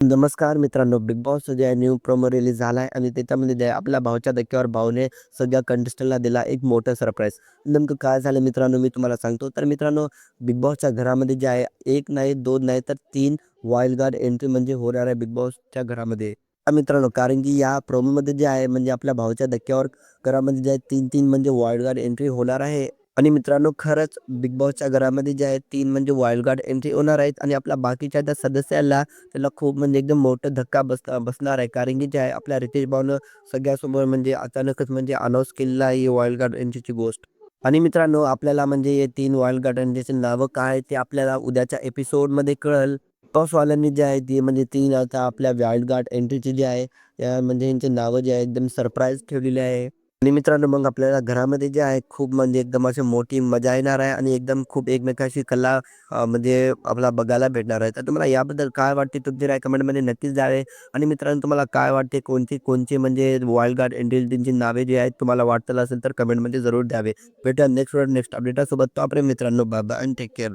नमस्कार मित्रांनो, big boss जे आहे न्यू प्रोमो रिलीज झाला आहे आणि त्याच्यामध्ये जे आहे आपल्या भाऊच्या धक्क्यावर भाऊने सगळ्या कंटेस्टंटला दिला एक मोठं सरप्राईज. नेमकं काय झालं मित्रांनो, मी तुम्हाला सांगतो. तर मित्रांनो, बिग बॉसच्या घरामध्ये जे आहे 1 नाही, 2 नाही, तर 3 वाईल्ड कार्ड एंट्री म्हणजे होणार आहे बिग बॉसच्या घरामध्ये. मित्रांनो, कारण की या प्रोमोमध्ये जे आहे म्हणजे आपल्या भाऊच्या धक्क्यावर घरामध्ये जे आहे 3-3 म्हणजे वाईल्ड कार्ड एंट्री होणार आहे. आणि मित्रांनो, खरंच बिग बॉसच्या घरामध्ये जे आहे 3 म्हणजे वाईल्ड कार्ड एंट्री होणार आहेत आणि आपल्या बाकीच्या त्या सदस्याला त्याला खूप म्हणजे एकदम मोठा धक्का बसणार आहे. कारण की जे आहे आपल्या रितेश भाऊनं सगळ्यासमोर म्हणजे अचानकच म्हणजे अनाऊन्स केलेलं आहे ही वाईल्ड कार्ड एंट्रीची गोष्ट. आणि मित्रांनो, आपल्याला म्हणजे हे 3 वाईल्ड कार्ड एंट्रीची नावं काय आहेत ते आपल्याला उद्याच्या एपिसोडमध्ये कळेल. टॉसवाल्यांनी जे आहे ती म्हणजे 3 आता आपल्या वाईल्ड कार्ड एंट्रीची जी आहे म्हणजे यांची नावं जी आहे एकदम सरप्राईज ठेवलेली आहे. आणि मित्रांनो, मग आपल्याला घरामध्ये जे आहे खूप म्हणजे एकदम अशी मोठी मजा येणार आहे आणि एकदम खूप एकमेकांशी कला म्हणजे आपल्याला बघायला भेटणार आहे. तर तुम्हाला याबद्दल काय वाटते? तुमची राय कमेंटमध्ये नक्कीच द्यावे. आणि मित्रांनो, तुम्हाला काय वाटते? कोणची म्हणजे वाईल्ड कार्ड एंट्रीची नावे जी आहेत तुम्हाला वाटत असेल तर कमेंटमध्ये जरूर द्यावे. भेटूया नेक्स्ट अपडेटसोबत. तोपर्यंत मित्रांनो, बाय बाय आणि टेक केअर.